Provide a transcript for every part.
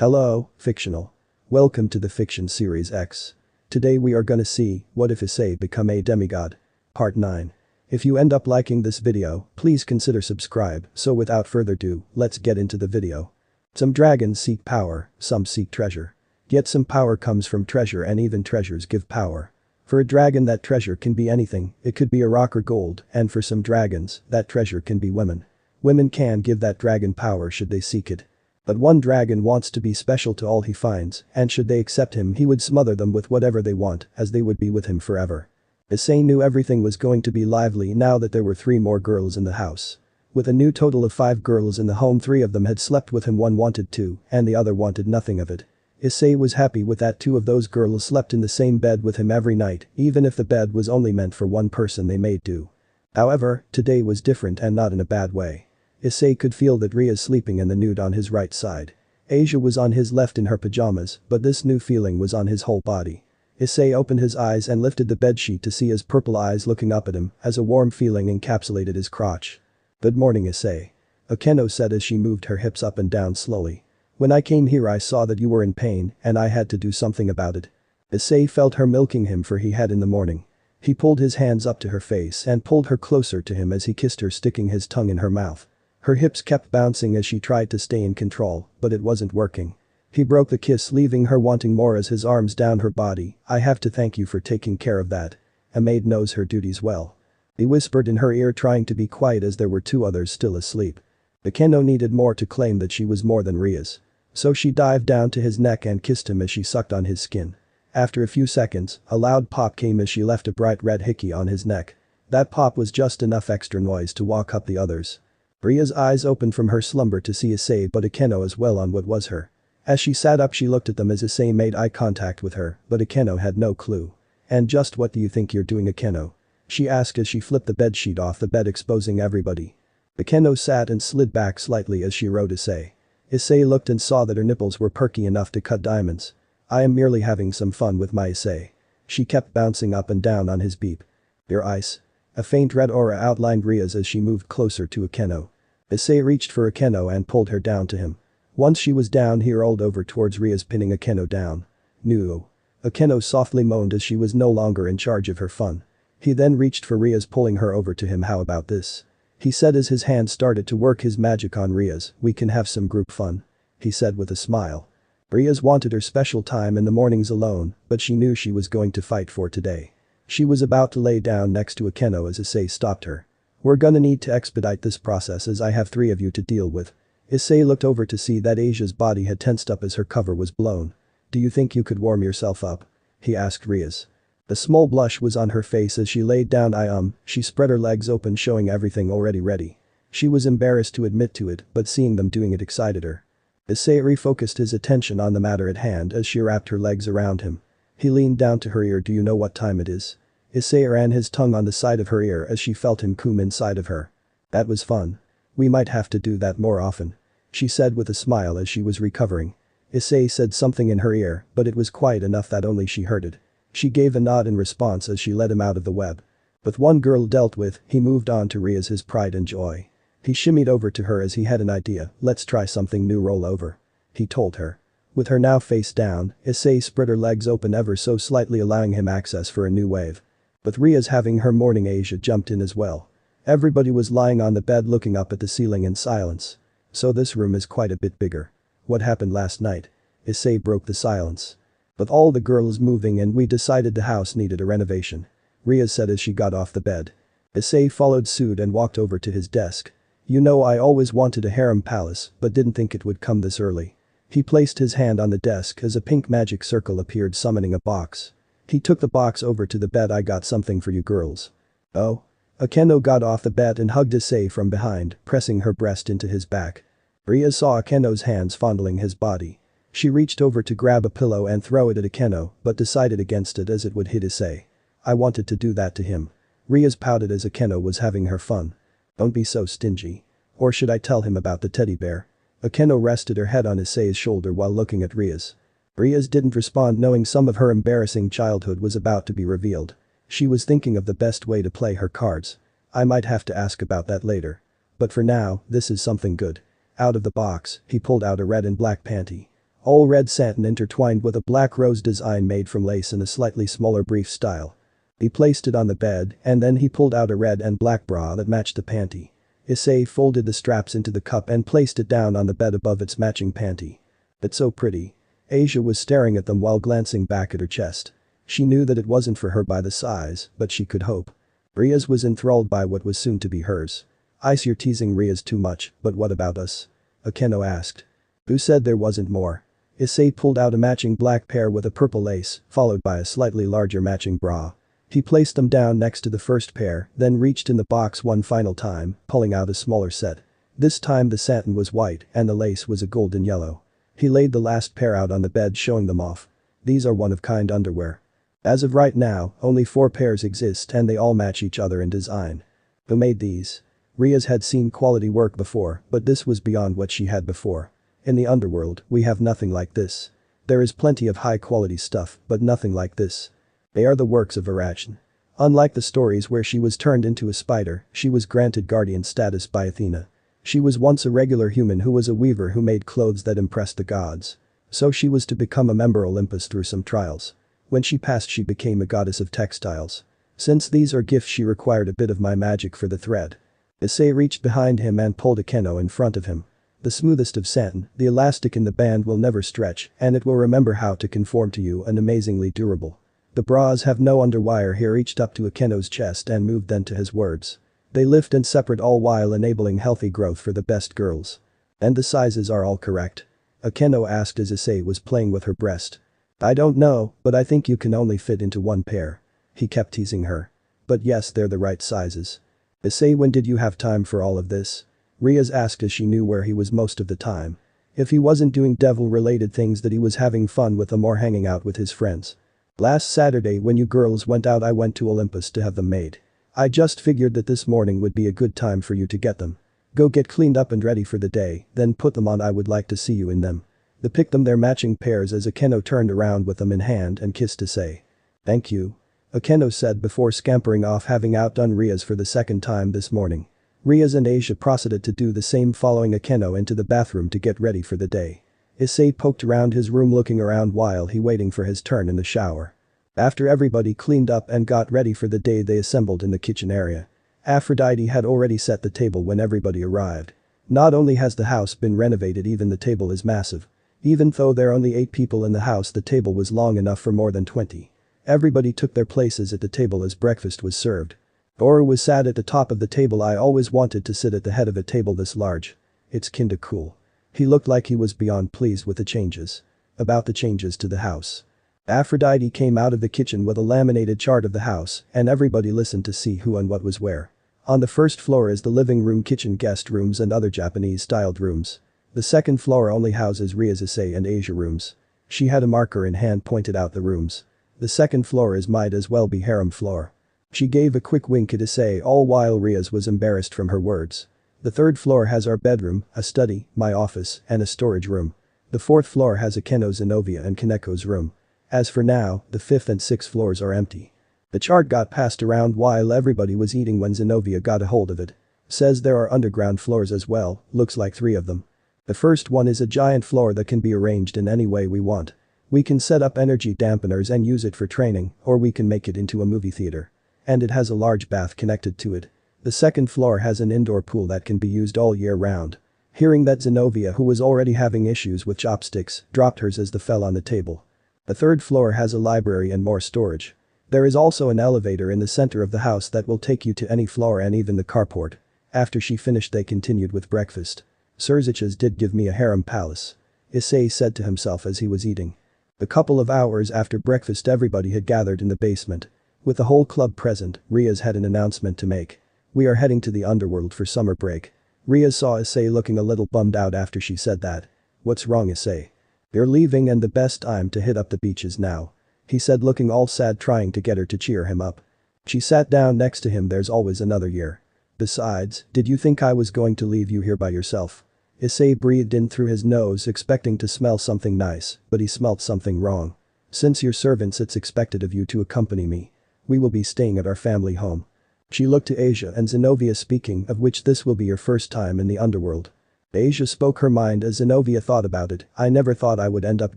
Hello, fictional. Welcome to the Fiction Series X. Today we are gonna see, what if Issei become a demigod? Part 9. If you end up liking this video, please consider subscribe, so without further ado, let's get into the video. Some dragons seek power, some seek treasure. Yet some power comes from treasure and even treasures give power. For a dragon that treasure can be anything, it could be a rock or gold, and for some dragons, that treasure can be women. Women can give that dragon power should they seek it. But one dragon wants to be special to all he finds, and should they accept him he would smother them with whatever they want, as they would be with him forever. Issei knew everything was going to be lively now that there were 3 more girls in the house. With a new total of 5 girls in the home, 3 of them had slept with him, 1 wanted to, and the other wanted nothing of it. Issei was happy with that 2 of those girls slept in the same bed with him every night, even if the bed was only meant for one person they made do. However, today was different and not in a bad way. Issei could feel that Ria's sleeping in the nude on his right side. Asia was on his left in her pajamas, but this new feeling was on his whole body. Issei opened his eyes and lifted the bedsheet to see his purple eyes looking up at him as a warm feeling encapsulated his crotch. "Good morning, Issei," Akeno said as she moved her hips up and down slowly. "When I came here I saw that you were in pain and I had to do something about it." Issei felt her milking him for he had in the morning. He pulled his hands up to her face and pulled her closer to him as he kissed her, sticking his tongue in her mouth. Her hips kept bouncing as she tried to stay in control, but it wasn't working. He broke the kiss, leaving her wanting more as his arms down her body. "I have to thank you for taking care of that. A maid knows her duties well." He whispered in her ear, trying to be quiet as there were 2 others still asleep. Akeno needed more to claim that she was more than Ria's. So she dived down to his neck and kissed him as she sucked on his skin. After a few seconds, a loud pop came as she left a bright red hickey on his neck. That pop was just enough extra noise to wake up the others. Ria's eyes opened from her slumber to see Issei, but Akeno as well on what was her. As she sat up she looked at them as Issei made eye contact with her, but Akeno had no clue. "And just what do you think you're doing, Akeno?" she asked as she flipped the bedsheet off the bed, exposing everybody. Akeno sat and slid back slightly as she rode Issei. Issei looked and saw that her nipples were perky enough to cut diamonds. "I am merely having some fun with my Issei." She kept bouncing up and down on his beep. "Your eyes." A faint red aura outlined Ria's as she moved closer to Akeno. Issei reached for Akeno and pulled her down to him. Once she was down he rolled over towards Ria's, pinning Akeno down. "No." Akeno softly moaned as she was no longer in charge of her fun. He then reached for Ria's, pulling her over to him. "How about this?" he said as his hand started to work his magic on Ria's. "We can have some group fun," he said with a smile. Ria's wanted her special time in the mornings alone, but she knew she was going to fight for today. She was about to lay down next to Akeno as Issei stopped her. "We're gonna need to expedite this process as I have 3 of you to deal with." Issei looked over to see that Asia's body had tensed up as her cover was blown. "Do you think you could warm yourself up?" he asked Ria's. A small blush was on her face as she laid down. She spread her legs open, showing everything already ready. She was embarrassed to admit to it, but seeing them doing it excited her. Issei refocused his attention on the matter at hand as she wrapped her legs around him. He leaned down to her ear. "Do you know what time it is?" Issei ran his tongue on the side of her ear as she felt him come inside of her. "That was fun. We might have to do that more often," she said with a smile as she was recovering. Issei said something in her ear, but it was quiet enough that only she heard it. She gave a nod in response as she let him out of the web. With one girl dealt with, he moved on to Ria's, his pride and joy. He shimmied over to her as he had an idea. "Let's try something new, roll over," he told her. With her now face down, Issei spread her legs open ever so slightly, allowing him access for a new wave. With Ria's having her morning, Asia jumped in as well. Everybody was lying on the bed looking up at the ceiling in silence. "So this room is quite a bit bigger. What happened last night?" Issei broke the silence. "With all the girls moving and we decided the house needed a renovation," Ria said as she got off the bed. Issei followed suit and walked over to his desk. "You know, I always wanted a harem palace but didn't think it would come this early." He placed his hand on the desk as a pink magic circle appeared, summoning a box. He took the box over to the bed. "I got something for you girls." "Oh?" Akeno got off the bed and hugged Issei from behind, pressing her breast into his back. Ria saw Akeno's hands fondling his body. She reached over to grab a pillow and throw it at Akeno, but decided against it as it would hit Issei. "I wanted to do that to him." Ria's pouted as Akeno was having her fun. "Don't be so stingy. Or should I tell him about the teddy bear?" Akeno rested her head on Issei's shoulder while looking at Ria's. Ria's didn't respond, knowing some of her embarrassing childhood was about to be revealed. She was thinking of the best way to play her cards. "I might have to ask about that later. But for now, this is something good." Out of the box, he pulled out a red and black panty. All red satin intertwined with a black rose design made from lace in a slightly smaller brief style. He placed it on the bed and then he pulled out a red and black bra that matched the panty. Issei folded the straps into the cup and placed it down on the bed above its matching panty. It's so pretty. Asia was staring at them while glancing back at her chest. She knew that it wasn't for her by the size, but she could hope. Riaz was enthralled by what was soon to be hers. Ice, you're teasing Riaz too much, but what about us? Akeno asked. Who said there wasn't more? Issei pulled out a matching black pair with a purple lace, followed by a slightly larger matching bra. He placed them down next to the first pair, then reached in the box one final time, pulling out a smaller set. This time the satin was white and the lace was a golden yellow. He laid the last pair out on the bed, showing them off. These are one-of-kind underwear. As of right now, only 4 pairs exist and they all match each other in design. Who made these? Riaz had seen quality work before, but this was beyond what she had before. In the underworld, we have nothing like this. There is plenty of high-quality stuff, but nothing like this. They are the works of Arachne. Unlike the stories where she was turned into a spider, she was granted guardian status by Athena. She was once a regular human who was a weaver who made clothes that impressed the gods. So she was to become a member Olympus through some trials. When she passed, she became a goddess of textiles. Since these are gifts, she required a bit of my magic for the thread. Issei reached behind him and pulled a keno in front of him. The smoothest of satin, the elastic in the band will never stretch and it will remember how to conform to you, and amazingly durable. The bras have no underwire. He reached up to Akeno's chest and moved then to his words. They lift and separate, all while enabling healthy growth for the best girls. And the sizes are all correct? Akeno asked as Issei was playing with her breast. I don't know, but I think you can only fit into 1 pair. He kept teasing her. But yes, they're the right sizes. Issei, when did you have time for all of this? Riaz asked as she knew where he was most of the time. If he wasn't doing devil-related things, that he was having fun with them or hanging out with his friends. Last Saturday when you girls went out, I went to Olympus to have them made. I just figured that this morning would be a good time for you to get them. Go get cleaned up and ready for the day, then put them on. I would like to see you in them. They picked them their matching pairs as Akeno turned around with them in hand and kissed Issei. Thank you. Akeno said before scampering off, having outdone Riaz for the second time this morning. Riaz and Asia proceeded to do the same, following Akeno into the bathroom to get ready for the day. Issei poked around his room looking around while he waiting for his turn in the shower. After everybody cleaned up and got ready for the day, they assembled in the kitchen area. Aphrodite had already set the table when everybody arrived. Not only has the house been renovated, even the table is massive. Even though there are only 8 people in the house, the table was long enough for more than 20. Everybody took their places at the table as breakfast was served. Oru was sat at the top of the table. I always wanted to sit at the head of a table this large. It's kinda cool. He looked like he was beyond pleased with the changes. About the changes to the house. Aphrodite came out of the kitchen with a laminated chart of the house and everybody listened to see who and what was where. On the first floor is the living room, kitchen, guest rooms and other Japanese-styled rooms. The second floor only houses Riaz, Issei and Asia rooms. She had a marker in hand, pointed out the rooms. The second floor is might as well be harem floor. She gave a quick wink at Issei, all while Riaz was embarrassed from her words. The third floor has our bedroom, a study, my office, and a storage room. The fourth floor has Akeno, Zenobia and Kaneko's room. As for now, the 5th and 6th floors are empty. The chart got passed around while everybody was eating when Zenobia got a hold of it. Says there are underground floors as well, looks like 3 of them. The first one is a giant floor that can be arranged in any way we want. We can set up energy dampeners and use it for training, or we can make it into a movie theater. And it has a large bath connected to it. The second floor has an indoor pool that can be used all year round. Hearing that, Zenobia, who was already having issues with chopsticks, dropped hers as they fell on the table. The third floor has a library and more storage. There is also an elevator in the center of the house that will take you to any floor and even the carport. After she finished, they continued with breakfast. Surziches did give me a harem palace. Issei said to himself as he was eating. A couple of hours after breakfast, everybody had gathered in the basement. With the whole club present, Riaz had an announcement to make. We are heading to the underworld for summer break. Riaz saw Issei looking a little bummed out after she said that. What's wrong, Issei? You're leaving and the best time to hit up the beaches now. He said, looking all sad, trying to get her to cheer him up. She sat down next to him. There's always another year. Besides, did you think I was going to leave you here by yourself? Issei breathed in through his nose, expecting to smell something nice, but he smelt something wrong. Since you're servants, it's expected of you to accompany me. We will be staying at our family home. She looked to Asia and Zenobia, speaking of which, this will be your first time in the underworld. Asia spoke her mind as Zenobia thought about it. I never thought I would end up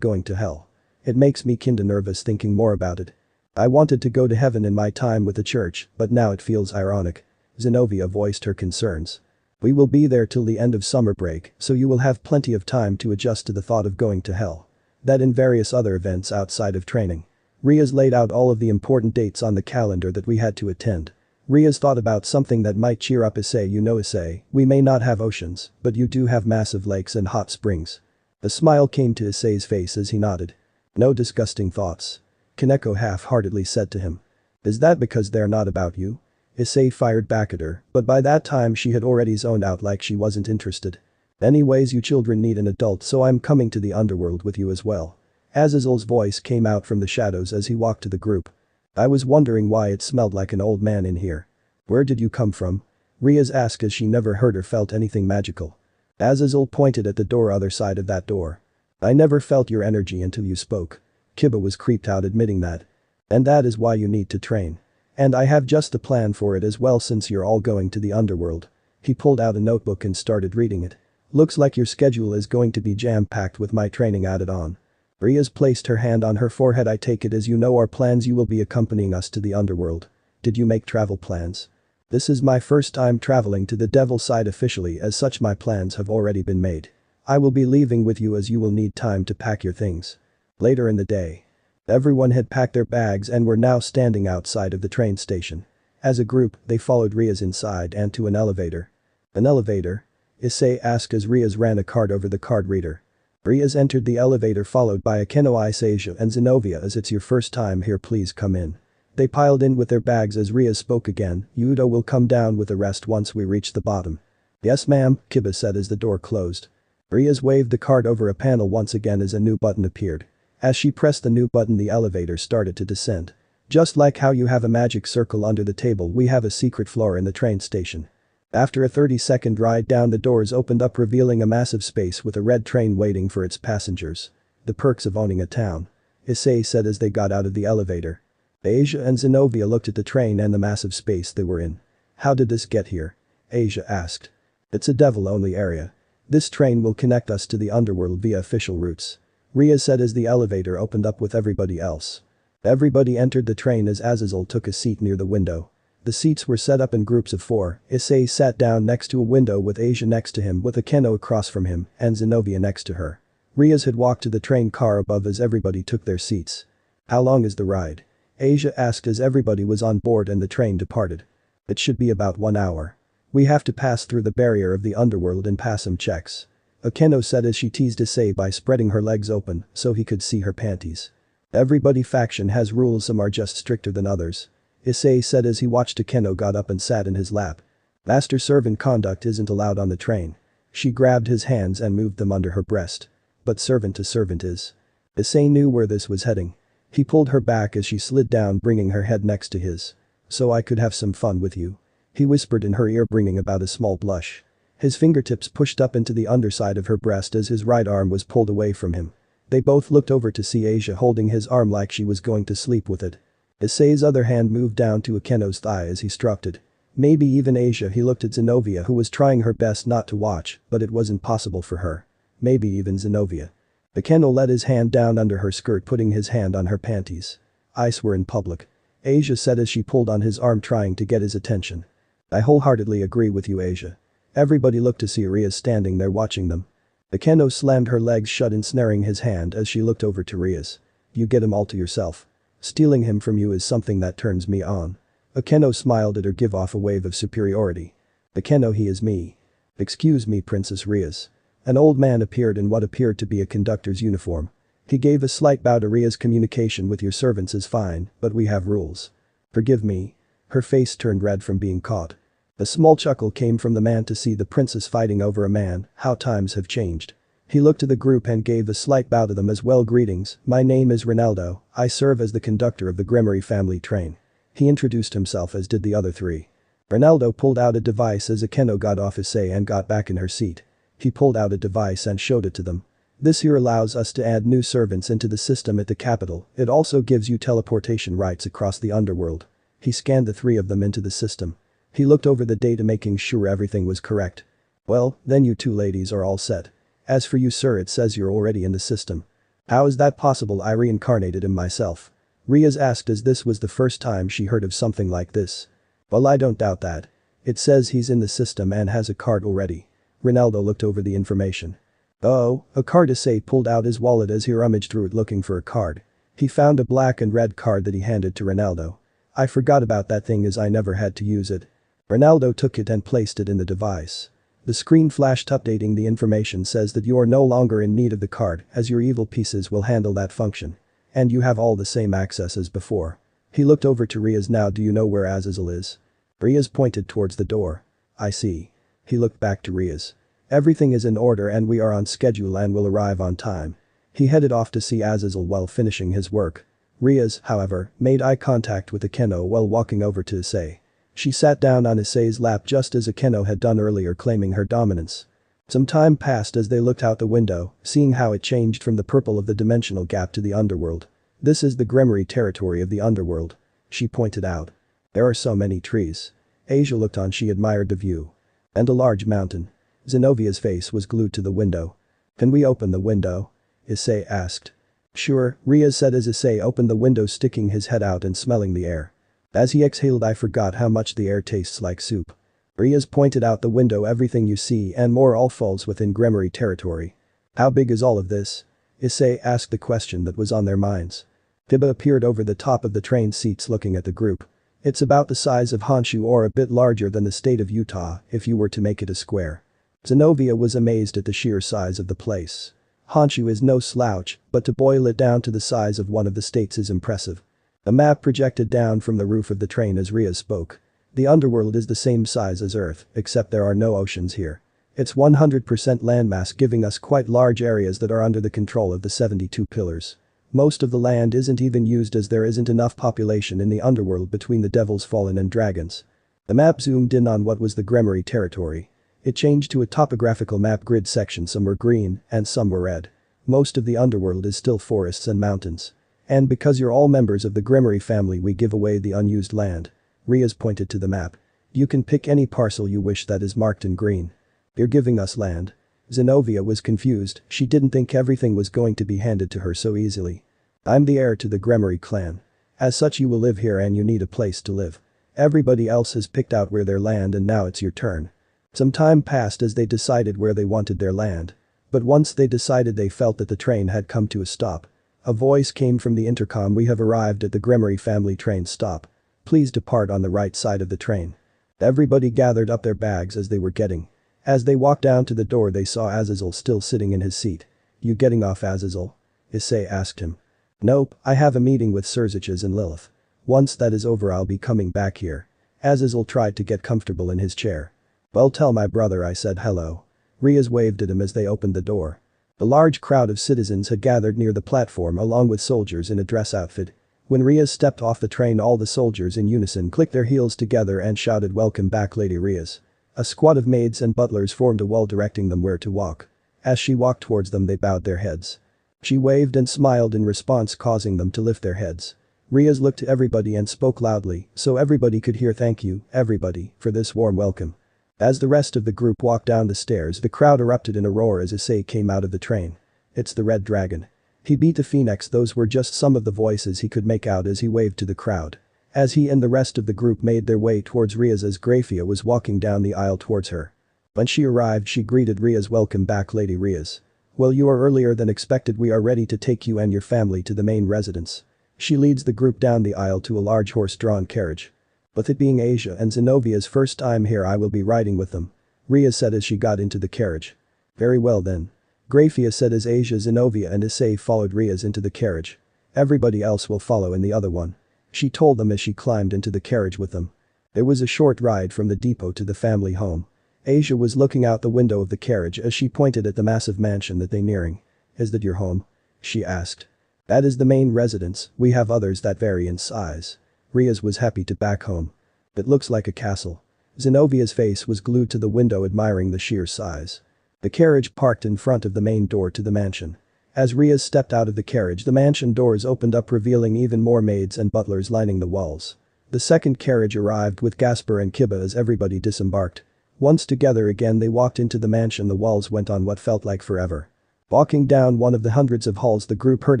going to hell. It makes me kinda nervous thinking more about it. I wanted to go to heaven in my time with the church, but now it feels ironic. Zenobia voiced her concerns. We will be there till the end of summer break, so you will have plenty of time to adjust to the thought of going to hell. That and various other events outside of training. Riaz laid out all of the important dates on the calendar that we had to attend. Riaz thought about something that might cheer up Issei. You know Issei, we may not have oceans, but you do have massive lakes and hot springs. A smile came to Issei's face as he nodded. No disgusting thoughts. Kaneko half-heartedly said to him. Is that because they're not about you? Issei fired back at her, but by that time she had already zoned out like she wasn't interested. Anyways, you children need an adult, so I'm coming to the underworld with you as well. Azazel's voice came out from the shadows as he walked to the group. I was wondering why it smelled like an old man in here. Where did you come from? Riaz asked as she never heard or felt anything magical. Azazel pointed at the door other side of that door. I never felt your energy until you spoke. Kiba was creeped out admitting that. And that is why you need to train. And I have just a plan for it as well since you're all going to the underworld. He pulled out a notebook and started reading it. Looks like your schedule is going to be jam-packed with my training added on. Riaz placed her hand on her forehead. I take it as you know our plans, you will be accompanying us to the underworld. Did you make travel plans? This is my first time traveling to the devil side officially, as such my plans have already been made. I will be leaving with you as you will need time to pack your things. Later in the day. Everyone had packed their bags and were now standing outside of the train station. As a group, they followed Riaz inside and to an elevator. An elevator? Issei asked as Riaz ran a card over the card reader. Riaz entered the elevator followed by Akeno, Issei and Zenobia. As it's your first time here, please come in. They piled in with their bags as Riaz spoke again. Yudo will come down with the rest once we reach the bottom. Yes ma'am, Kiba said as the door closed. Riaz waved the card over a panel once again as a new button appeared. As she pressed the new button, the elevator started to descend. Just like how you have a magic circle under the table, we have a secret floor in the train station. After a 30-second ride down, the doors opened up revealing a massive space with a red train waiting for its passengers. The perks of owning a town. Issei said as they got out of the elevator. Asia and Zenobia looked at the train and the massive space they were in. How did this get here? Asia asked. It's a devil-only area. This train will connect us to the underworld via official routes. Riaz said as the elevator opened up with everybody else. Everybody entered the train as Azazel took a seat near the window. The seats were set up in groups of 4. Issei sat down next to a window with Asia next to him, with Akeno across from him and Zenobia next to her. Riaz had walked to the train car above as everybody took their seats. How long is the ride? Asia asked as everybody was on board and the train departed. It should be about 1 hour. We have to pass through the barrier of the underworld and pass some checks. Akeno said as she teased Issei by spreading her legs open so he could see her panties. Everybody faction has rules, some are just stricter than others. Issei said as he watched Akeno got up and sat in his lap. Master servant conduct isn't allowed on the train. She grabbed his hands and moved them under her breast. But servant to servant is. Issei knew where this was heading. He pulled her back as she slid down, bringing her head next to his. So I could have some fun with you. He whispered in her ear, bringing about a small blush. His fingertips pushed up into the underside of her breast as his right arm was pulled away from him. They both looked over to see Asia holding his arm like she was going to sleep with it. Issei's other hand moved down to Akeno's thigh as he stroked it. Maybe even Asia. He looked at Zenobia, who was trying her best not to watch, but it wasn't possible for her. Maybe even Zenobia. Akeno let his hand down under her skirt, putting his hand on her panties. I swear in public. Asia said as she pulled on his arm, trying to get his attention. I wholeheartedly agree with you, Asia. Everybody looked to see Riaz standing there watching them. Akeno slammed her legs shut, ensnaring his hand as she looked over to Riaz. You get him all to yourself. Stealing him from you is something that turns me on. Akeno smiled at her, give off a wave of superiority. Akeno, he is me. Excuse me, Princess Riaz. An old man appeared in what appeared to be a conductor's uniform. He gave a slight bow to Riaz. Communication with your servants is fine, but we have rules. Forgive me. Her face turned red from being caught. A small chuckle came from the man to see the princess fighting over a man. How times have changed. He looked to the group and gave a slight bow to them as well. Greetings, my name is Ronaldo, I serve as the conductor of the Grimory family train. He introduced himself as did the other 3. Ronaldo pulled out a device as Akeno got off Issei and got back in her seat. He pulled out a device and showed it to them. This here allows us to add new servants into the system at the capital. It also gives you teleportation rights across the underworld. He scanned the 3 of them into the system. He looked over the data, making sure everything was correct. Well, then you two ladies are all set. As for you sir, it says you're already in the system. How is that possible? I reincarnated him myself. Riaz asked as this was the first time she heard of something like this. Well, I don't doubt that. It says he's in the system and has a card already. Ronaldo looked over the information. Oh, a card. Issei pulled out his wallet as he rummaged through it looking for a card. He found a black and red card that he handed to Ronaldo. I forgot about that thing as I never had to use it. Ronaldo took it and placed it in the device. The screen flashed updating the information says that you are no longer in need of the card as your evil pieces will handle that function. And you have all the same access as before. He looked over to Riaz. Now do you know where Azazel is? Riaz pointed towards the door. I see. He looked back to Riaz. Everything is in order and we are on schedule and will arrive on time. He headed off to see Azazel while finishing his work. Riaz, however, made eye contact with Akeno while walking over to Issei. She sat down on Issei's lap just as Akeno had done earlier, claiming her dominance. Some time passed as they looked out the window, seeing how it changed from the purple of the dimensional gap to the underworld. This is the Gremory territory of the underworld. She pointed out. There are so many trees. Asia looked on. She admired the view. And a large mountain. Zenovia's face was glued to the window. Can we open the window? Issei asked. Sure, Riaz said as Issei opened the window, sticking his head out and smelling the air. As he exhaled, I forgot how much the air tastes like soup. Riaz pointed out the window. Everything you see and more all falls within Gremory territory. How big is all of this? Issei asked the question that was on their minds. Tiba appeared over the top of the train seats looking at the group. It's about the size of Honshu or a bit larger than the state of Utah if you were to make it a square. Zenovia was amazed at the sheer size of the place. Honshu is no slouch, but to boil it down to the size of one of the states is impressive. A map projected down from the roof of the train as Riaz spoke. The underworld is the same size as Earth, except there are no oceans here. It's 100% landmass, giving us quite large areas that are under the control of the 72 pillars. Most of the land isn't even used as there isn't enough population in the underworld between the Devil's Fallen and dragons. The map zoomed in on what was the Gremory territory. It changed to a topographical map grid section. Some were green and some were red. Most of the underworld is still forests and mountains. And because you're all members of the Gremory family, we give away the unused land. Riaz pointed to the map. You can pick any parcel you wish that is marked in green. You're giving us land. Zenovia was confused. She didn't think everything was going to be handed to her so easily. I'm the heir to the Gremory clan. As such, you will live here and you need a place to live. Everybody else has picked out where their land and now it's your turn. Some time passed as they decided where they wanted their land. But once they decided, they felt that the train had come to a stop. A voice came from the intercom. We have arrived at the Gremory family train stop. Please depart on the right side of the train. Everybody gathered up their bags as they were getting. As they walked down to the door, they saw Azazel still sitting in his seat. You getting off, Azazel? Issei asked him. Nope, I have a meeting with Surziches and Lilith. Once that is over, I'll be coming back here. Azazel tried to get comfortable in his chair. Well, tell my brother I said hello. Riaz waved at him as they opened the door. A large crowd of citizens had gathered near the platform along with soldiers in a dress outfit. When Riaz stepped off the train, all the soldiers in unison clicked their heels together and shouted, "Welcome back, Lady Riaz." A squad of maids and butlers formed a wall directing them where to walk. As she walked towards them, they bowed their heads. She waved and smiled in response, causing them to lift their heads. Riaz looked to everybody and spoke loudly so everybody could hear. Thank you, everybody, for this warm welcome. As the rest of the group walked down the stairs, the crowd erupted in a roar as Issei came out of the train. It's the Red Dragon. He beat the Phoenix. Those were just some of the voices he could make out as he waved to the crowd. As he and the rest of the group made their way towards Riaz, as Grafia was walking down the aisle towards her. When she arrived, she greeted Riaz. Welcome back, Lady Riaz. Well, you are earlier than expected. We are ready to take you and your family to the main residence. She leads the group down the aisle to a large horse-drawn carriage. With it being Asia and Zenovia's first time here, I will be riding with them, Riaz said as she got into the carriage. Very well then. Grafia said as Asia, Zenovia and Issei followed Riaz into the carriage. Everybody else will follow in the other one, she told them as she climbed into the carriage with them. There was a short ride from the depot to the family home. Asia was looking out the window of the carriage as she pointed at the massive mansion that they nearing. Is that your home? She asked. That is the main residence. We have others that vary in size. Riaz was happy to back home. It looks like a castle. Zenovia's face was glued to the window, admiring the sheer size. The carriage parked in front of the main door to the mansion. As Riaz stepped out of the carriage, the mansion doors opened up, revealing even more maids and butlers lining the walls. The second carriage arrived with Gasper and Kiba as everybody disembarked. Once together again they walked into the mansion. The walls went on what felt like forever. Walking down one of the hundreds of halls, the group heard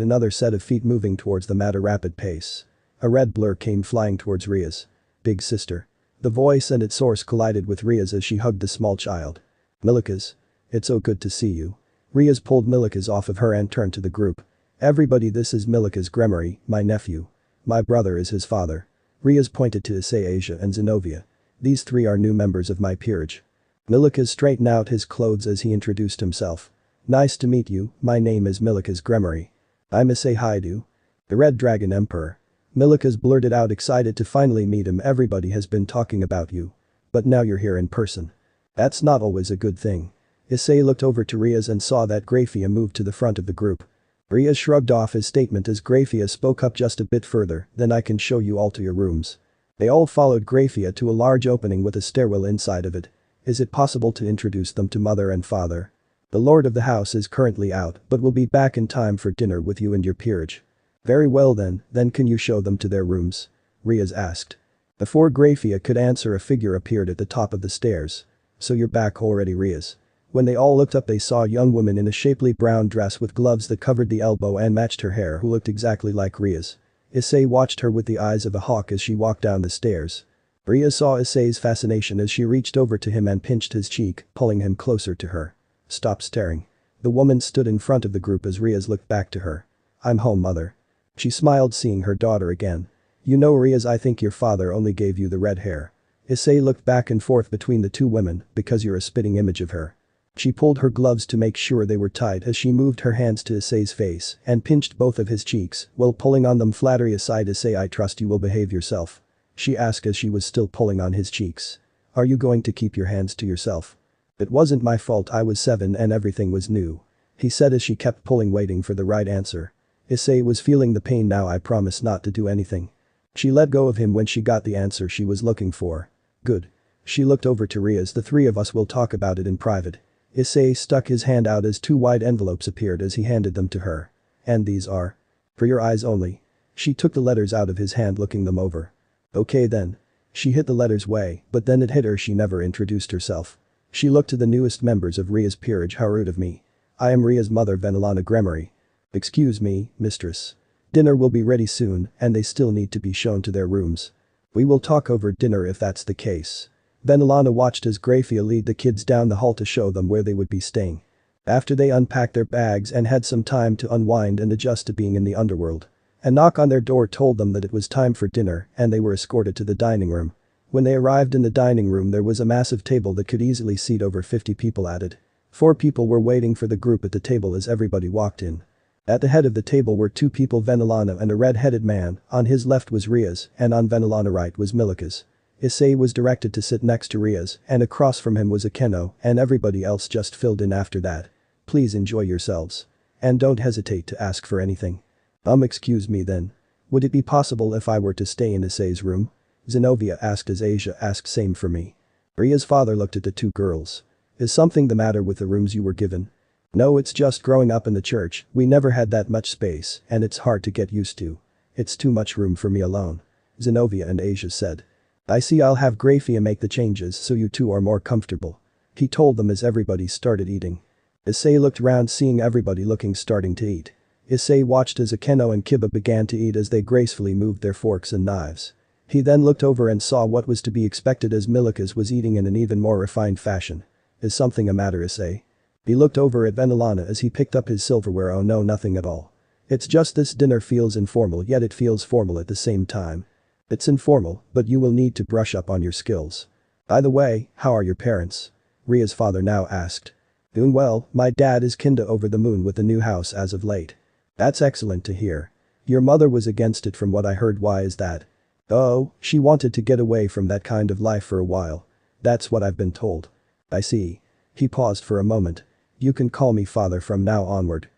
another set of feet moving towards them at a rapid pace. A red blur came flying towards Ria's big sister. The voice and its source collided with Ria's as she hugged the small child. Milikas. It's so good to see you. Ria's pulled Milikas off of her and turned to the group. Everybody, this is Milikas Gremory, my nephew. My brother is his father. Ria's pointed to Issei, Asia and Zenobia. These three are new members of my peerage. Milikas straightened out his clothes as he introduced himself. Nice to meet you, my name is Milikas Gremory. I'm Issei Haidu. The Red Dragon Emperor. Milikas blurted out, excited to finally meet him. Everybody has been talking about you. But now you're here in person. That's not always a good thing. Issei looked over to Riaz and saw that Grafia moved to the front of the group. Riaz shrugged off his statement as Grafia spoke up just a bit further. Then I can show you all to your rooms. They all followed Grafia to a large opening with a stairwell inside of it. Is it possible to introduce them to mother and father? The lord of the house is currently out but will be back in time for dinner with you and your peerage. Very well then can you show them to their rooms? Riaz asked. Before Grafia could answer, a figure appeared at the top of the stairs. So you're back already, Riaz. When they all looked up, they saw a young woman in a shapely brown dress with gloves that covered the elbow and matched her hair, who looked exactly like Riaz. Issei watched her with the eyes of a hawk as she walked down the stairs. Riaz saw Issei's fascination as she reached over to him and pinched his cheek, pulling him closer to her. Stop staring. The woman stood in front of the group as Riaz looked back to her. I'm home, mother. She smiled, seeing her daughter again. You know, Riaz, I think your father only gave you the red hair. Issei looked back and forth between the two women, because you're a spitting image of her. She pulled her gloves to make sure they were tight as she moved her hands to Issei's face and pinched both of his cheeks while pulling on them. Flattery aside, Issei, I trust you will behave yourself. She asked as she was still pulling on his cheeks. Are you going to keep your hands to yourself? It wasn't my fault, I was 7 and everything was new. He said as she kept pulling, waiting for the right answer. Issei was feeling the pain now. I promise not to do anything. She let go of him when she got the answer she was looking for. Good. She looked over to Riaz. The three of us will talk about it in private. Issei stuck his hand out as 2 white envelopes appeared as he handed them to her. And these are? For your eyes only. She took the letters out of his hand, looking them over. Okay then. She hit the letters way, but then it hit her, she never introduced herself. She looked to the newest members of Ria's peerage. How rude of me. I am Ria's mother, Venelana Gremory. Excuse me, mistress. Dinner will be ready soon and they still need to be shown to their rooms. We will talk over dinner if that's the case. Venelana watched as Grafia lead the kids down the hall to show them where they would be staying. After they unpacked their bags and had some time to unwind and adjust to being in the underworld, a knock on their door told them that it was time for dinner and they were escorted to the dining room. When they arrived in the dining room, there was a massive table that could easily seat over 50 people at it. 4 people were waiting for the group at the table as everybody walked in. At the head of the table were 2 people, Venelana and a red-headed man. On his left was Riaz and on Venelana's right was Milikas. Issei was directed to sit next to Riaz and across from him was Akeno, and everybody else just filled in after that. Please enjoy yourselves. And don't hesitate to ask for anything. Excuse me then. Would it be possible if I were to stay in Issei's room? Zenobia asked as Asia asked. Same for me. Ria's father looked at the 2 girls. Is something the matter with the rooms you were given? No, it's just growing up in the church, we never had that much space and it's hard to get used to. It's too much room for me alone. Zenobia and Asia said. I see, I'll have Grafia make the changes so you 2 are more comfortable. He told them as everybody started eating. Issei looked round, seeing everybody starting to eat. Issei watched as Akeno and Kiba began to eat as they gracefully moved their forks and knives. He then looked over and saw what was to be expected as Milikas was eating in an even more refined fashion. Is something a matter, Issei? He looked over at Venelana as he picked up his silverware. Oh no, nothing at all. It's just this dinner feels informal, yet it feels formal at the same time. It's informal, but you will need to brush up on your skills. By the way, how are your parents? Ria's father now asked. Doing well, my dad is kinda over the moon with the new house as of late. That's excellent to hear. Your mother was against it from what I heard. Why is that? Oh, she wanted to get away from that kind of life for a while. That's what I've been told. I see. He paused for a moment. You can call me father from now onward.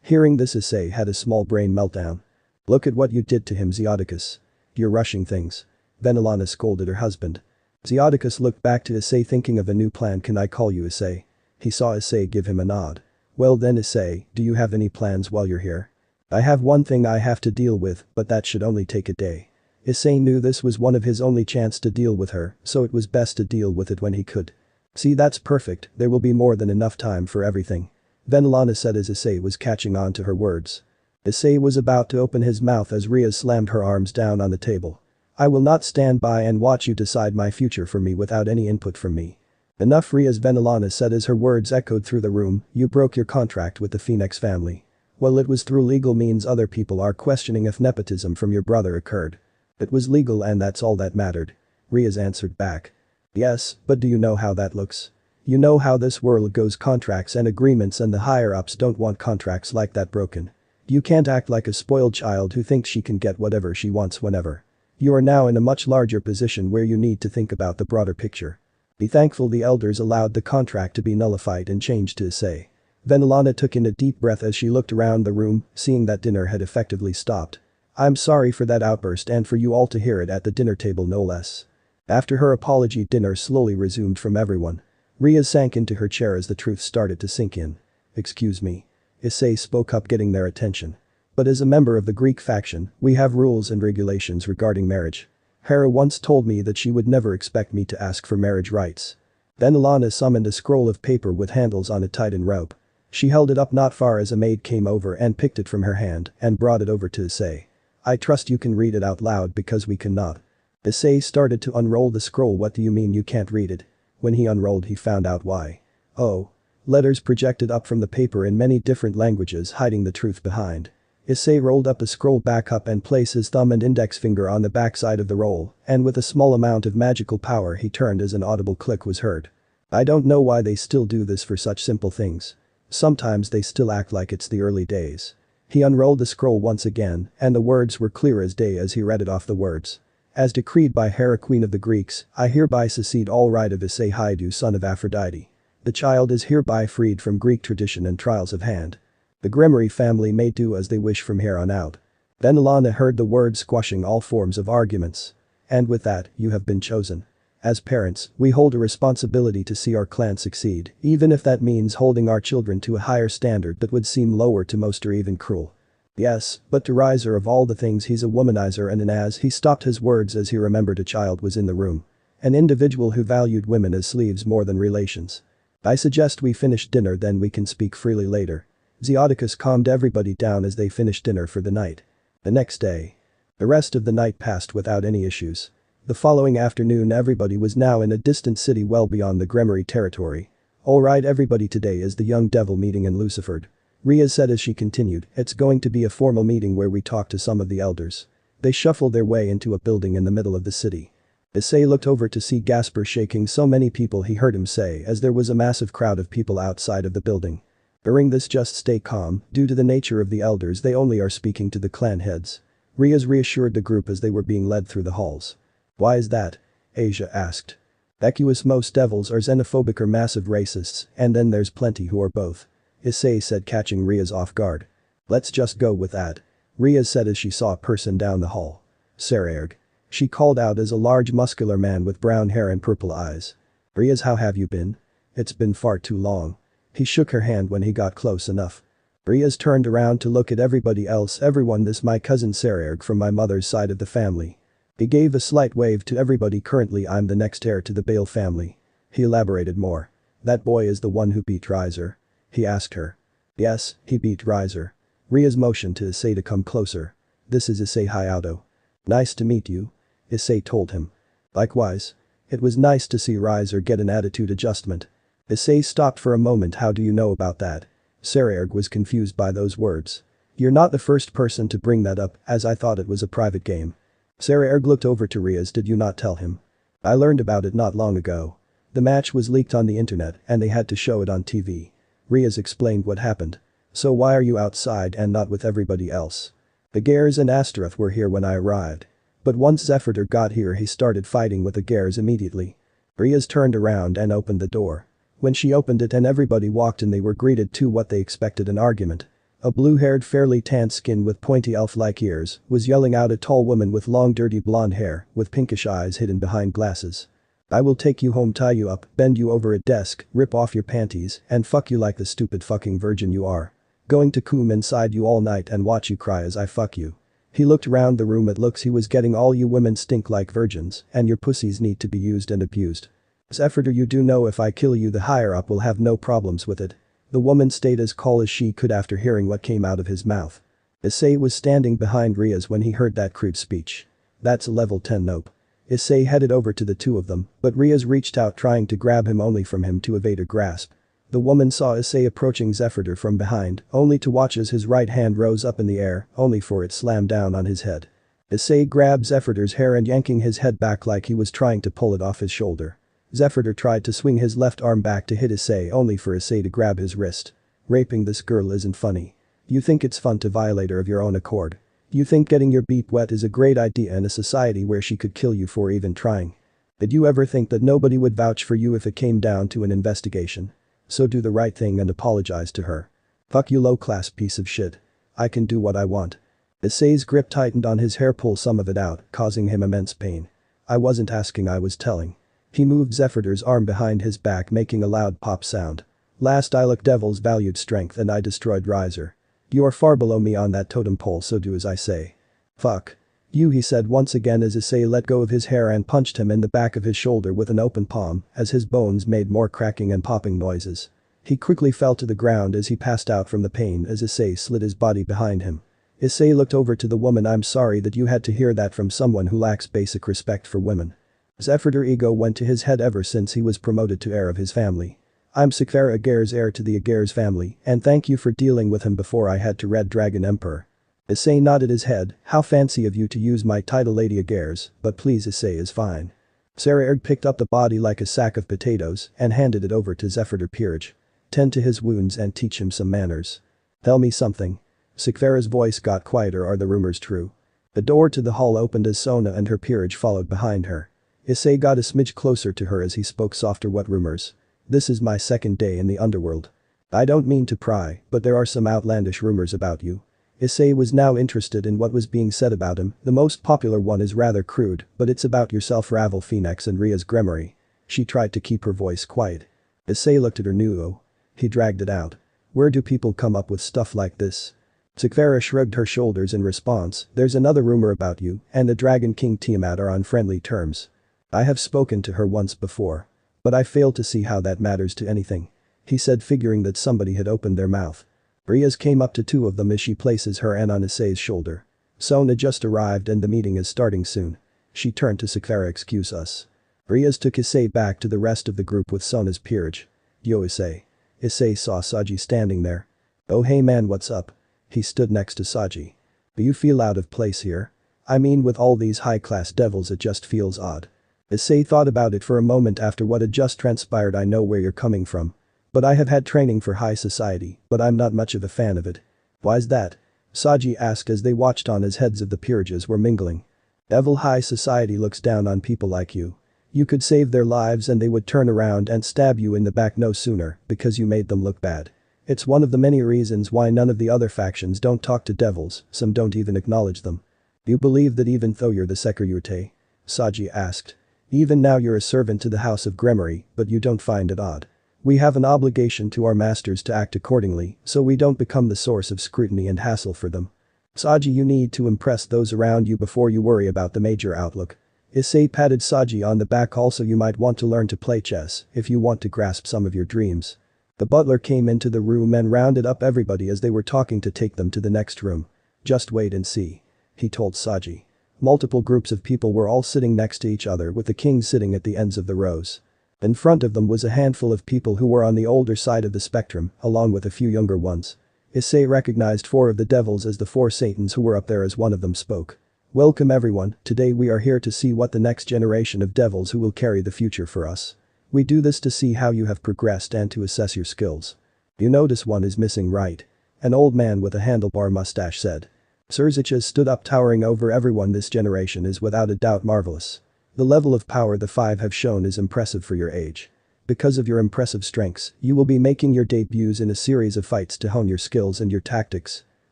Hearing this, Issei had a small brain meltdown. Look at what you did to him, Zeodicus. You're rushing things. Venelana scolded her husband. Zeodicus looked back to Issei, thinking of a new plan. Can I call you Issei? He saw Issei give him a nod. Well then, Issei, do you have any plans while you're here? I have one thing I have to deal with, but that should only take a day. Issei knew this was one of his only chance to deal with her, so it was best to deal with it when he could. See, that's perfect, there will be more than enough time for everything. Venelana said as Issei was catching on to her words. Issei was about to open his mouth as Ria slammed her arms down on the table. I will not stand by and watch you decide my future for me without any input from me. Enough, Ria's Venelana said as her words echoed through the room. You broke your contract with the Phoenix family. Well, it was through legal means. Other people are questioning if nepotism from your brother occurred. It was legal and that's all that mattered. Ria's answered back. Yes, but do you know how that looks? You know how this world goes, contracts and agreements, and the higher-ups don't want contracts like that broken. You can't act like a spoiled child who thinks she can get whatever she wants whenever. You are now in a much larger position where you need to think about the broader picture. Be thankful the elders allowed the contract to be nullified and changed to Issei. Venelana took in a deep breath as she looked around the room, seeing that dinner had effectively stopped. I'm sorry for that outburst and for you all to hear it at the dinner table, no less. After her apology, dinner slowly resumed from everyone. Ria sank into her chair as the truth started to sink in. Excuse me. Issei spoke up, getting their attention. But as a member of the Greek faction, we have rules and regulations regarding marriage. Hera once told me that she would never expect me to ask for marriage rights. Then Alana summoned a scroll of paper with handles on it tied in rope. She held it up not far as a maid came over and picked it from her hand and brought it over to Issei. I trust you can read it out loud because we cannot. Issei started to unroll the scroll. What do you mean you can't read it? When he unrolled, he found out why. Oh. Letters projected up from the paper in many different languages, hiding the truth behind. Issei rolled up the scroll back up and placed his thumb and index finger on the backside of the roll, and with a small amount of magical power he turned as an audible click was heard. I don't know why they still do this for such simple things. Sometimes they still act like it's the early days. He unrolled the scroll once again, and the words were clear as day as he read it off the words. As decreed by Hera, Queen of the Greeks, I hereby secede all right of Issei Haidu, son of Aphrodite. The child is hereby freed from Greek tradition and trials of hand. The Gremory family may do as they wish from here on out. Then Alana heard the words, squashing all forms of arguments. And with that, you have been chosen. As parents, we hold a responsibility to see our clan succeed, even if that means holding our children to a higher standard that would seem lower to most or even cruel. Yes, but to Riser, of all the things, he's a womanizer and an as. He stopped his words as he remembered a child was in the room. An individual who valued women as sleeves more than relations. I suggest we finish dinner, then we can speak freely later. Zeodicus calmed everybody down as they finished dinner for the night. The next day. The rest of the night passed without any issues. The following afternoon, everybody was now in a distant city well beyond the Gremory territory. Alright everybody, today is the young devil meeting in Luciford. Ria said as she continued, it's going to be a formal meeting where we talk to some of the elders. They shuffled their way into a building in the middle of the city. Issei looked over to see Gasper shaking so many people, he heard him say, as there was a massive crowd of people outside of the building. During this, just stay calm, due to the nature of the elders they only are speaking to the clan heads. Rias reassured the group as they were being led through the halls. Why is that? Asia asked. Vacuous, most devils are xenophobic or massive racists, and then there's plenty who are both. Issei said, catching Rias off guard. Let's just go with that. Rias said as she saw a person down the hall. Saraerg. She called out as a large muscular man with brown hair and purple eyes. Rias, how have you been? It's been far too long. He shook her hand when he got close enough. Rias turned around to look at everybody else. Everyone, this my cousin Saraerg from my mother's side of the family. He gave a slight wave to everybody. Currently I'm the next heir to the Bale family. He elaborated more. That boy is the one who beat Riser? He asked her. Yes, he beat Riser. Rias motioned to Issei to come closer. This is Issei Hayato. Nice to meet you. Issei told him. Likewise. It was nice to see Riser get an attitude adjustment. Issei stopped for a moment. How do you know about that? Saraerg was confused by those words. You're not the first person to bring that up, as I thought it was a private game. Saraerg looked over to Rias. Did you not tell him? I learned about it not long ago. The match was leaked on the internet and they had to show it on TV. Rias explained what happened. So why are you outside and not with everybody else? The Gers and Astaroth were here when I arrived. But once Zephyr got here he started fighting with the Gers immediately. Rias turned around and opened the door. When she opened it and everybody walked in, they were greeted to what they expected, an argument. A blue-haired, fairly tanned skin with pointy elf-like ears was yelling out, a tall woman with long dirty blonde hair with pinkish eyes hidden behind glasses. I will take you home, tie you up, bend you over a desk, rip off your panties, and fuck you like the stupid fucking virgin you are. Going to come inside you all night and watch you cry as I fuck you. He looked around the room. It looks he was getting all you women stink like virgins and your pussies need to be used and abused. Zephyr, you do know if I kill you the higher up will have no problems with it. The woman stayed as calm as she could after hearing what came out of his mouth. Issei was standing behind Riaz when he heard that crude speech. That's a level 10 nope. Issei headed over to the two of them, but Riaz reached out trying to grab him only from him to evade her grasp. The woman saw Issei approaching Zephyr from behind, only to watch as his right hand rose up in the air, only for it slam down on his head. Issei grabbed Zephyr's hair and yanking his head back like he was trying to pull it off his shoulder. Zephyr tried to swing his left arm back to hit Issei only for Issei to grab his wrist. Raping this girl isn't funny. You think it's fun to violate her of your own accord. You think getting your beep wet is a great idea in a society where she could kill you for even trying. Did you ever think that nobody would vouch for you if it came down to an investigation? So do the right thing and apologize to her. Fuck you low-class piece of shit. I can do what I want. Issei's grip tightened on his hair, pull some of it out, causing him immense pain. I wasn't asking, I was telling. He moved Zephyr's arm behind his back, making a loud pop sound. Last I looked, devils valued strength and I destroyed Riser. You are far below me on that totem pole, so do as I say. Fuck. You, he said once again as Issei let go of his hair and punched him in the back of his shoulder with an open palm as his bones made more cracking and popping noises. He quickly fell to the ground as he passed out from the pain as Issei slid his body behind him. Issei looked over to the woman. I'm sorry that you had to hear that from someone who lacks basic respect for women. Zephyr's ego went to his head ever since he was promoted to heir of his family. I'm Sekfera Ager's heir to the Ager's family, and thank you for dealing with him before I had to Red Dragon Emperor. Issei nodded his head. How fancy of you to use my title, Lady Ager's, but please, Issei is fine. Sarah picked up the body like a sack of potatoes and handed it over to Zephyr Peerage. Tend to his wounds and teach him some manners. Tell me something. Sekfera's voice got quieter. Are the rumors true? The door to the hall opened as Sona and her peerage followed behind her. Issei got a smidge closer to her as he spoke softer. What rumors? This is my second day in the underworld. I don't mean to pry, but there are some outlandish rumors about you. Issei was now interested in what was being said about him. The most popular one is rather crude, but it's about yourself, Ravel Phoenix and Riaz Gremory. She tried to keep her voice quiet. Issei looked at her nuo. He dragged it out. Where do people come up with stuff like this? Sekfera shrugged her shoulders in response. There's another rumor about you and the Dragon King Tiamat are on friendly terms. I have spoken to her once before. But I fail to see how that matters to anything. He said, figuring that somebody had opened their mouth. Riaz came up to two of them as she places her hand on Issei's shoulder. Sona just arrived and the meeting is starting soon. She turned to Sekfera. Excuse us. Riaz took Issei back to the rest of the group with Sona's peerage. Yo Issei. Issei saw Saji standing there. Oh hey man, what's up? He stood next to Saji. Do you feel out of place here? I mean, with all these high-class devils it just feels odd. Issei thought about it for a moment after what had just transpired. I know where you're coming from. But I have had training for high society, but I'm not much of a fan of it. Why's that? Saji asked as they watched on as heads of the peerages were mingling. Devil high society looks down on people like you. You could save their lives and they would turn around and stab you in the back no sooner because you made them look bad. It's one of the many reasons why none of the other factions don't talk to devils, some don't even acknowledge them. You believe that even though you're the Securite? Saji asked. Even now you're a servant to the House of Gremory, but you don't find it odd. We have an obligation to our masters to act accordingly so we don't become the source of scrutiny and hassle for them. Saji, you need to impress those around you before you worry about the major outlook. Issei patted Saji on the back. Also, you might want to learn to play chess if you want to grasp some of your dreams. The butler came into the room and rounded up everybody as they were talking to take them to the next room. Just wait and see. He told Saji. Multiple groups of people were all sitting next to each other with the king sitting at the ends of the rows. In front of them was a handful of people who were on the older side of the spectrum, along with a few younger ones. Issei recognized 4 of the devils as the 4 satans who were up there as one of them spoke. Welcome everyone, today we are here to see what the next generation of devils who will carry the future for us. We do this to see how you have progressed and to assess your skills. You notice one is missing, right? An old man with a handlebar mustache said. Serzicha stood up, towering over everyone. This generation is without a doubt marvelous. The level of power the 5 have shown is impressive for your age. Because of your impressive strengths, you will be making your debuts in a series of fights to hone your skills and your tactics.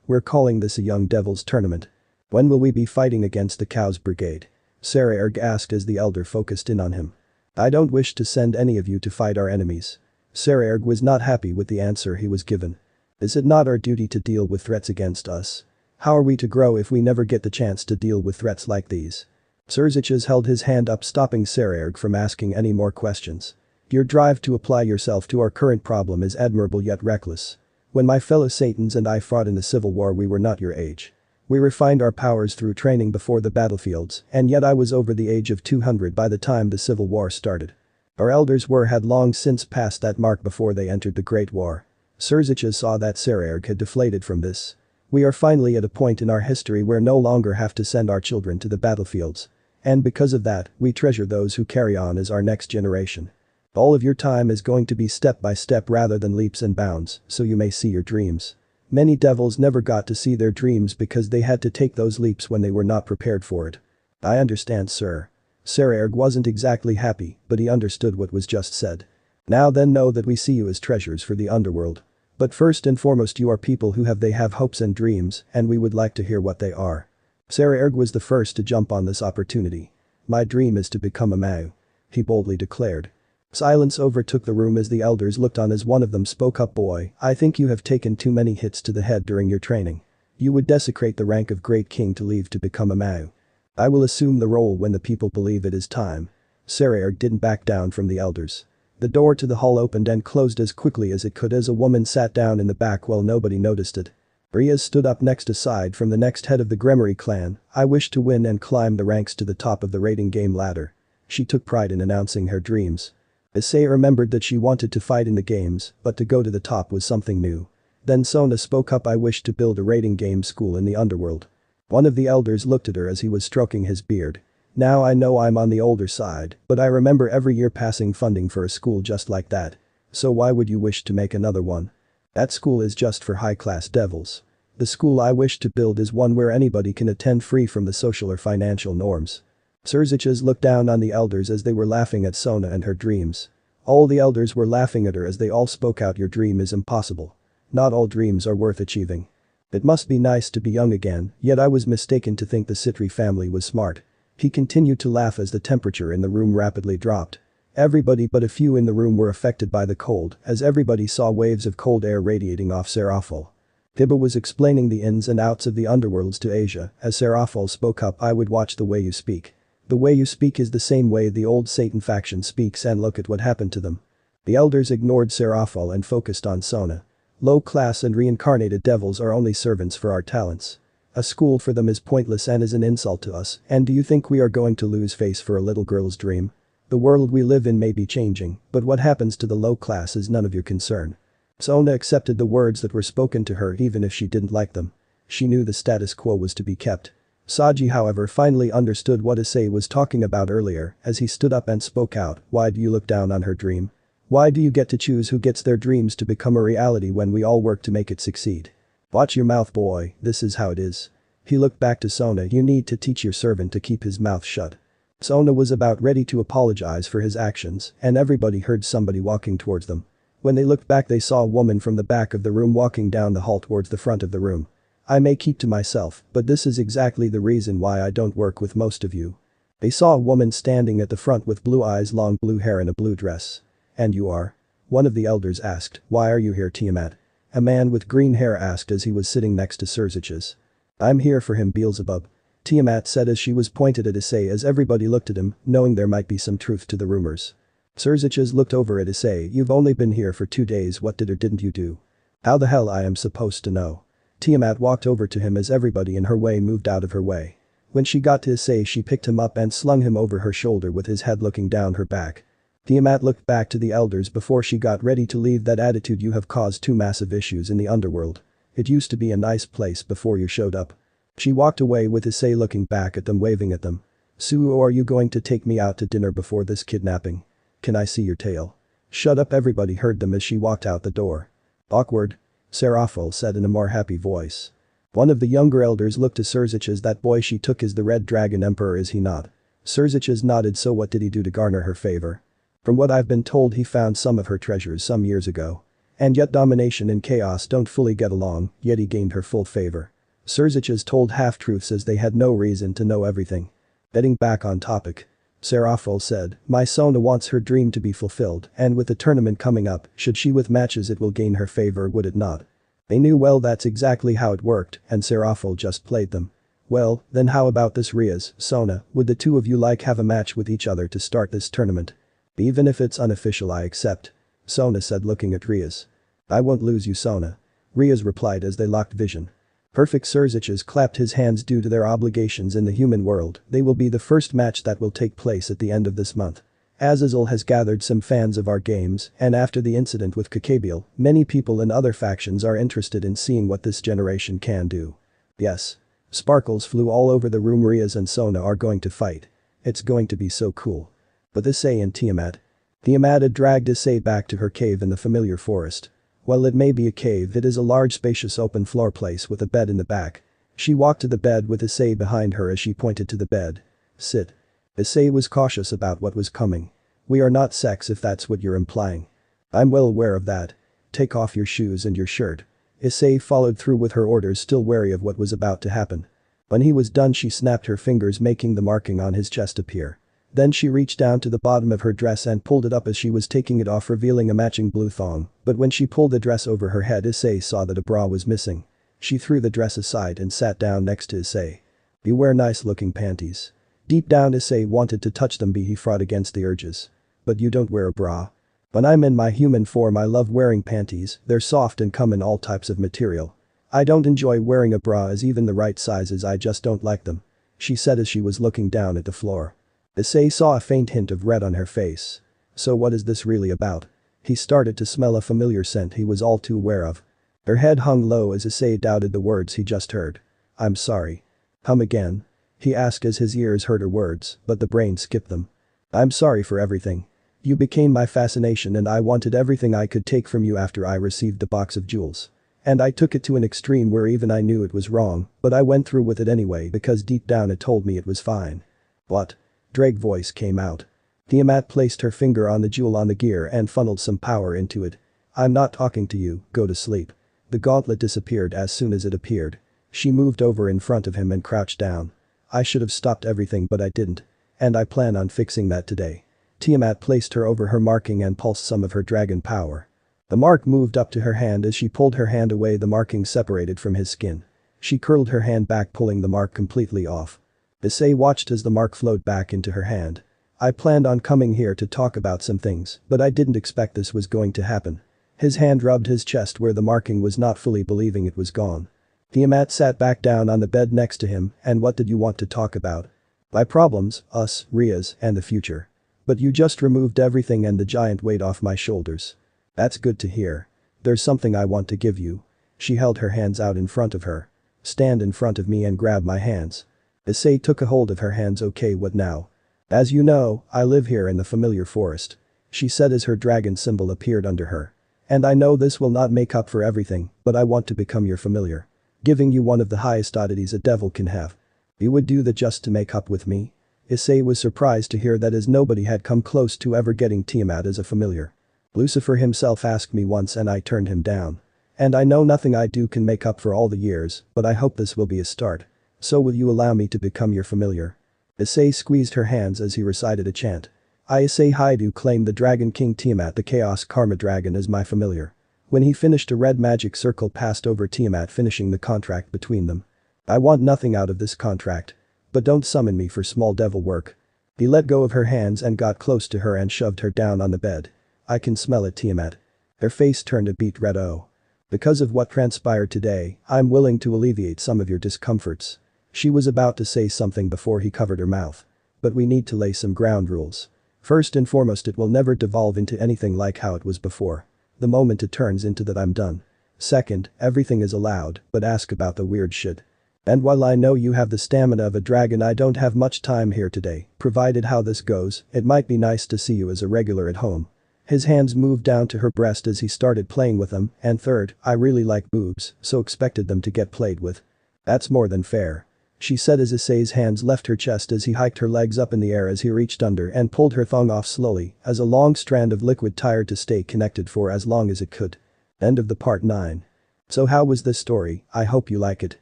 We're calling this a Young Devils tournament. When will we be fighting against the Cows Brigade? Sarah asked as the elder focused in on him. I don't wish to send any of you to fight our enemies. Sarah was not happy with the answer he was given. Is it not our duty to deal with threats against us? How are we to grow if we never get the chance to deal with threats like these? Serziches held his hand up, stopping Sererg from asking any more questions. Your drive to apply yourself to our current problem is admirable yet reckless. When my fellow Satans and I fought in the Civil War, we were not your age. We refined our powers through training before the battlefields, and yet I was over the age of 200 by the time the Civil War started. Our elders had long since passed that mark before they entered the Great War. Serziches saw that Sererg had deflated from this. We are finally at a point in our history where no longer have to send our children to the battlefields. And because of that, we treasure those who carry on as our next generation. All of your time is going to be step by step rather than leaps and bounds, so you may see your dreams. Many devils never got to see their dreams because they had to take those leaps when they were not prepared for it. I understand, sir. Sererg wasn't exactly happy, but he understood what was just said. Now then, know that we see you as treasures for the underworld. But first and foremost, you are people who have hopes and dreams, and we would like to hear what they are. Sererg was the first to jump on this opportunity. My dream is to become a Mau. He boldly declared. Silence overtook the room as the elders looked on as one of them spoke up. Boy, I think you have taken too many hits to the head during your training. You would desecrate the rank of Great King to leave to become a Mau. I will assume the role when the people believe it is time. Sererg didn't back down from the elders. The door to the hall opened and closed as quickly as it could as a woman sat down in the back while nobody noticed it. Riaz stood up next. Aside from the next head of the Gremory clan, I wish to win and climb the ranks to the top of the rating game ladder. She took pride in announcing her dreams. Issei remembered that she wanted to fight in the games, but to go to the top was something new. Then Sona spoke up. I wish to build a rating game school in the underworld. One of the elders looked at her as he was stroking his beard. Now I know I'm on the older side, but I remember every year passing funding for a school just like that. So why would you wish to make another one? That school is just for high-class devils. The school I wish to build is one where anybody can attend free from the social or financial norms. Serziches looked down on the elders as they were laughing at Sona and her dreams. All the elders were laughing at her as they all spoke out. Your dream is impossible. Not all dreams are worth achieving. It must be nice to be young again, yet I was mistaken to think the Citri family was smart. He continued to laugh as the temperature in the room rapidly dropped. Everybody but a few in the room were affected by the cold, as everybody saw waves of cold air radiating off Seraphol. Tiba was explaining the ins and outs of the underworlds to Asia. As Seraphol spoke up, I would watch the way you speak. The way you speak is the same way the old Satan faction speaks, and look at what happened to them. The elders ignored Seraphol and focused on Sona. Low-class and reincarnated devils are only servants for our talents. A school for them is pointless and is an insult to us, and do you think we are going to lose face for a little girl's dream? The world we live in may be changing, but what happens to the low class is none of your concern. Sona accepted the words that were spoken to her even if she didn't like them. She knew the status quo was to be kept. Saji, however, finally understood what Issei was talking about earlier as he stood up and spoke out. Why do you look down on her dream? Why do you get to choose who gets their dreams to become a reality when we all work to make it succeed? Watch your mouth, boy, this is how it is. He looked back to Sona. You need to teach your servant to keep his mouth shut. Sona was about ready to apologize for his actions, and everybody heard somebody walking towards them. When they looked back, they saw a woman from the back of the room walking down the hall towards the front of the room. I may keep to myself, but this is exactly the reason why I don't work with most of you. They saw a woman standing at the front with blue eyes, long blue hair and a blue dress. And you are? One of the elders asked. Why are you here, Tiamat? A man with green hair asked as he was sitting next to Serziches. I'm here for him, Beelzebub. Tiamat said as she was pointed at Issei as everybody looked at him, knowing there might be some truth to the rumors. Serziches looked over at Issei. You've only been here for 2 days, what did or didn't you do? How the hell I am supposed to know? Tiamat walked over to him as everybody in her way moved out of her way. When she got to Issei, she picked him up and slung him over her shoulder with his head looking down her back. Tiamat looked back to the elders before she got ready to leave. That attitude, you have caused 2 massive issues in the underworld. It used to be a nice place before you showed up. She walked away with Issei looking back at them, waving at them. Suo, are you going to take me out to dinner before this kidnapping? Can I see your tail? Shut up, everybody heard them as she walked out the door. Awkward. Seraphol said in a more happy voice. One of the younger elders looked to Serziches. That boy she took is the Red Dragon Emperor, is he not? Serziches nodded. So what did he do to garner her favor? From what I've been told, he found some of her treasures some years ago. And yet domination and chaos don't fully get along, yet he gained her full favor. Serziches told half-truths as they had no reason to know everything. Getting back on topic. Seraphol said, my Sona wants her dream to be fulfilled, and with the tournament coming up, should she with matches it will gain her favor, would it not? They knew well that's exactly how it worked and Serafel just played them. Well, then how about this Riaz, Sona, would the two of you like have a match with each other to start this tournament? Even if it's unofficial I accept. Sona said looking at Riaz. I won't lose you Sona. Riaz replied as they locked vision. Perfect Surziches clapped his hands due to their obligations in the human world, they will be the first match that will take place at the end of this month. Azazel has gathered some fans of our games and after the incident with Kakabiel, many people in other factions are interested in seeing what this generation can do. Yes. Sparkles flew all over the room. Riaz and Sona are going to fight. It's going to be so cool. But Issei and Tiamat. Tiamat had dragged Issei back to her cave in the familiar forest. While it may be a cave it is a large spacious open floor place with a bed in the back. She walked to the bed with Issei behind her as she pointed to the bed. Sit. Issei was cautious about what was coming. We are not sex if that's what you're implying. I'm well aware of that. Take off your shoes and your shirt. Issei followed through with her orders still wary of what was about to happen. When he was done she snapped her fingers making the marking on his chest appear. Then she reached down to the bottom of her dress and pulled it up as she was taking it off revealing a matching blue thong, but when she pulled the dress over her head Issei saw that a bra was missing. She threw the dress aside and sat down next to Issei. You wear nice looking panties. Deep down Issei wanted to touch them but he fought against the urges. But you don't wear a bra. When I'm in my human form I love wearing panties, they're soft and come in all types of material. I don't enjoy wearing a bra as even the right sizes I just don't like them. She said as she was looking down at the floor. Issei saw a faint hint of red on her face. So what is this really about? He started to smell a familiar scent he was all too aware of. Her head hung low as Issei doubted the words he just heard. I'm sorry. Come again? He asked as his ears heard her words, but the brain skipped them. I'm sorry for everything. You became my fascination and I wanted everything I could take from you after I received the box of jewels. And I took it to an extreme where even I knew it was wrong, but I went through with it anyway because deep down it told me it was fine. What? Drake's voice came out. Tiamat placed her finger on the jewel on the gear and funneled some power into it. I'm not talking to you, go to sleep. The gauntlet disappeared as soon as it appeared. She moved over in front of him and crouched down. I should have stopped everything but I didn't. And I plan on fixing that today. Tiamat placed her over her marking and pulsed some of her dragon power. The mark moved up to her hand as she pulled her hand away the marking separated from his skin. She curled her hand back pulling the mark completely off. Issei watched as the mark flowed back into her hand. I planned on coming here to talk about some things, but I didn't expect this was going to happen. His hand rubbed his chest where the marking was not fully believing it was gone. Tiamat sat back down on the bed next to him and what did you want to talk about? My problems, us, Riaz, and the future. But you just removed everything and the giant weight off my shoulders. That's good to hear. There's something I want to give you. She held her hands out in front of her. Stand in front of me and grab my hands. Issei took a hold of her hands. Okay, what now? As you know, I live here in the familiar forest. She said as her dragon symbol appeared under her. And I know this will not make up for everything, but I want to become your familiar. Giving you one of the highest oddities a devil can have. You would do that just to make up with me? Issei was surprised to hear that as nobody had come close to ever getting Tiamat as a familiar. Lucifer himself asked me once and I turned him down. And I know nothing I do can make up for all the years, but I hope this will be a start. So will you allow me to become your familiar? Issei squeezed her hands as he recited a chant. I Issei Haidu claim the Dragon King Tiamat the Chaos Karma Dragon as my familiar. When he finished a red magic circle passed over Tiamat finishing the contract between them. I want nothing out of this contract. But don't summon me for small devil work. He let go of her hands and got close to her and shoved her down on the bed. I can smell it Tiamat. Her face turned a beet red. Oh. Because of what transpired today, I'm willing to alleviate some of your discomforts. She was about to say something before he covered her mouth. But we need to lay some ground rules. First and foremost it will never devolve into anything like how it was before. The moment it turns into that I'm done. Second, everything is allowed, but ask about the weird shit. And while I know you have the stamina of a dragon I don't have much time here today, provided how this goes, it might be nice to see you as a regular at home. His hands moved down to her breast as he started playing with them, and third, I really like boobs, so expected them to get played with. That's more than fair. She said as Issei's hands left her chest as he hiked her legs up in the air as he reached under and pulled her thong off slowly as a long strand of liquid tired to stay connected for as long as it could. End of the part 9. So how was this story? I hope you like it.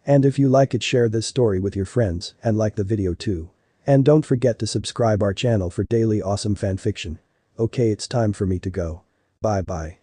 And if you like it share this story with your friends and like the video too. And don't forget to subscribe our channel for daily awesome fanfiction. Okay it's time for me to go. Bye bye.